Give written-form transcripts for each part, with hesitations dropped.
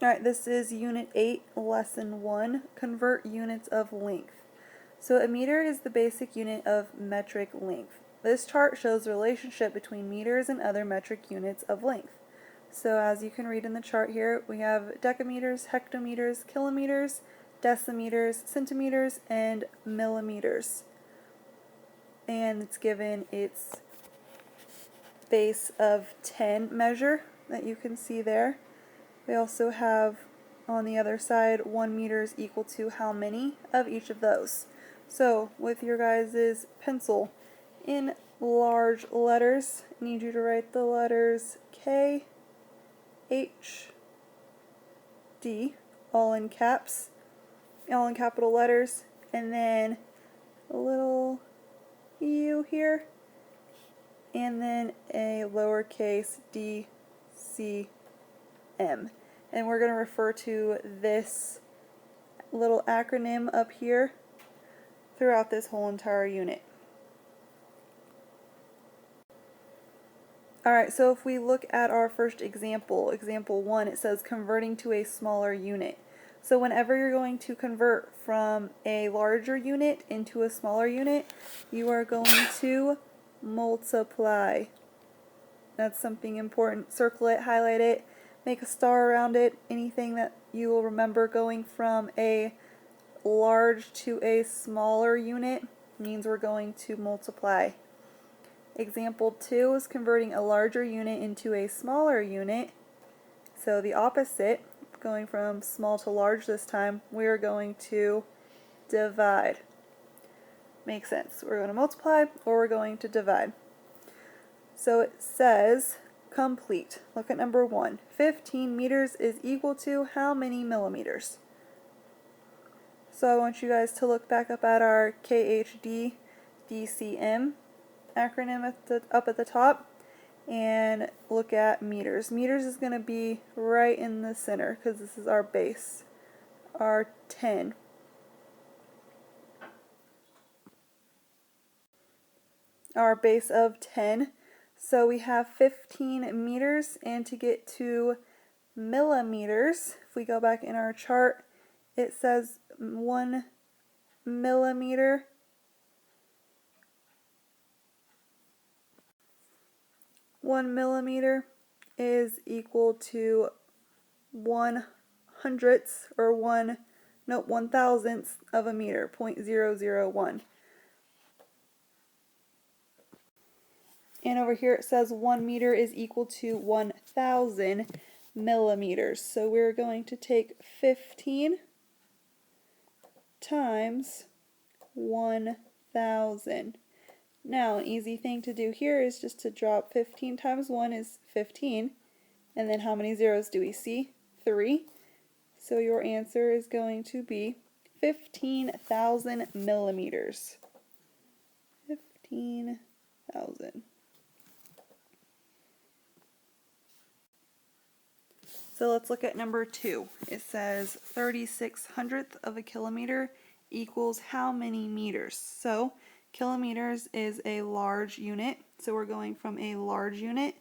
Alright, this is Unit 8, Lesson 1, Convert Units of Length. So a meter is the basic unit of metric length. This chart shows the relationship between meters and other metric units of length. So as you can read in the chart here, we have decameters, hectometers, kilometers, decimeters, centimeters, and millimeters. And it's given its base of 10 measure that you can see there. We also have on the other side 1 meter is equal to how many of each of those. So with your guys' pencil, in large letters, I need you to write the letters K, H, D, all in caps, all in capital letters, and then a little U here, and then a lowercase d, c, m. And we're going to refer to this little acronym up here throughout this whole entire unit. Alright, so if we look at our first example, example 1, it says converting to a smaller unit. So whenever you're going to convert from a larger unit into a smaller unit, you are going to multiply. That's something important. Circle it, highlight it, make a star around it. Anything that you will remember going from a large to a smaller unit means we're going to multiply. Example 2 is converting a larger unit into a smaller unit. So the opposite, going from small to large this time, we're going to divide. Makes sense. We're going to multiply or we're going to divide. So it says complete. Look at number 1. 15 meters is equal to how many millimeters? So I want you guys to look back up at our KHD DCM acronym up at the top and look at meters. Meters is going to be right in the center because this is our base, our 10. Our base of 10. So we have 15 meters, and to get to millimeters, if we go back in our chart, it says 1 millimeter . 1 millimeter is equal to 1/100th or 1/1000th of a meter, 0.001. And over here it says 1 meter is equal to 1,000 millimeters. So we're going to take 15 times 1,000. Now, an easy thing to do here is just to drop 15 times 1 is 15. And then how many zeros do we see? 3. So your answer is going to be 15,000 millimeters. 15,000. So let's look at number 2. It says 36/100th of a kilometer equals how many meters? So kilometers is a large unit, so we're going from a large unit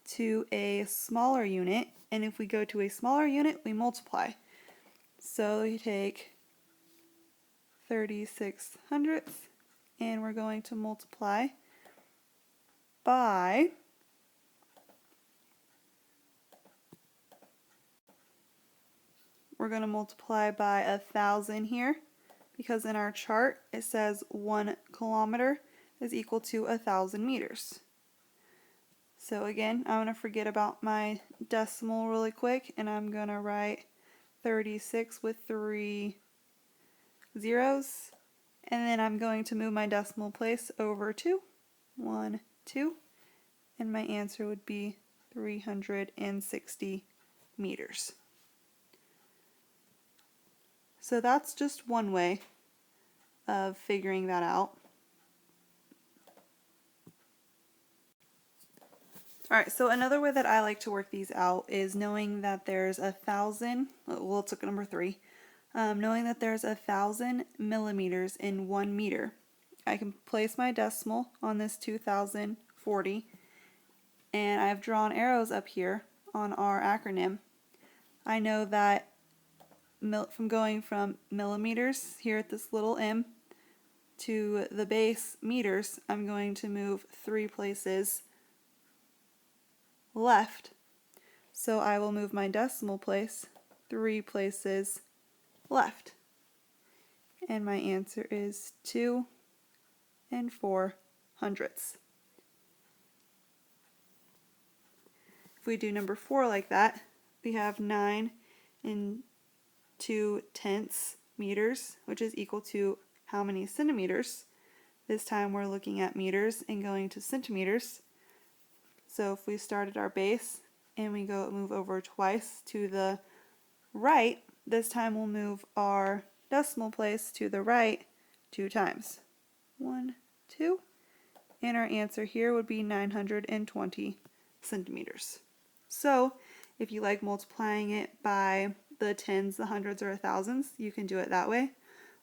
to a smaller unit, and if we go to a smaller unit, we multiply. So we take 36/100th, and we're going to multiply by we're going to multiply by 1,000 here, because in our chart it says 1 kilometer is equal to 1,000 meters. So again, I'm going to forget about my decimal really quick, and I'm going to write 36 with 3 zeros, and then I'm going to move my decimal place over 2, 1, 2, and my answer would be 360 meters. So that's just one way of figuring that out. Alright, so another way that I like to work these out is knowing that there's 1,000, well, let's look at number 3, knowing that there's 1,000 millimeters in 1 meter. I can place my decimal on this 2040, and I've drawn arrows up here on our acronym I know that from going from millimeters here at this little m to the base meters, I'm going to move 3 places left. So I will move my decimal place 3 places left. And my answer is 2 4/100. If we do number 4 like that, we have 9 2/10 meters, which is equal to how many centimeters? This time we're looking at meters and going to centimeters. So if we start at our base and we move over twice to the right, this time we'll move our decimal place to the right 2 times. 1, 2, and our answer here would be 920 centimeters. So if you like multiplying it by the tens, the hundreds, or thousands, you can do it that way.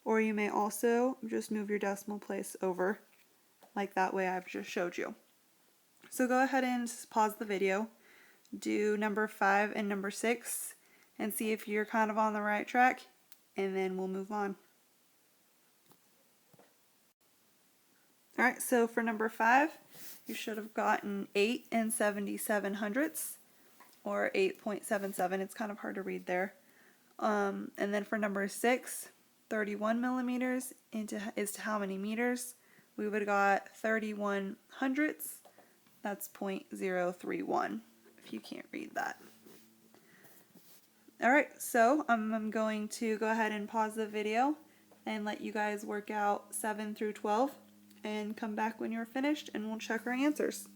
Or you may also just move your decimal place over like that way I've just showed you. So go ahead and pause the video, do number 5 and number 6, and see if you're kind of on the right track, and then we'll move on. Alright, so for number 5, you should have gotten 8 77/100, or 8.77. It's kind of hard to read there. And then for number 6, 31 millimeters is to how many meters? We would have got 31 hundredths. That's 0.031, if you can't read that. Alright, so I'm going to go ahead and pause the video and let you guys work out 7 through 12 and come back when you're finished and we'll check our answers.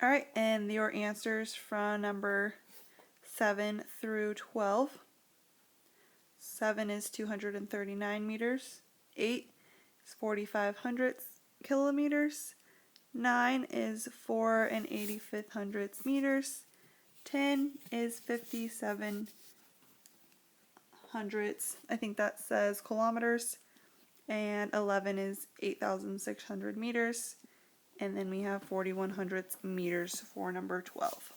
Alright, and your answers from number 7 through 12. 7 is 239 meters. 8 is 45 hundredths kilometers. 9 is 4 85 hundredths meters. 10 is 57 hundredths, I think that says kilometers. And 11 is 8,600 meters. And then we have 41 hundredths meters for number 12.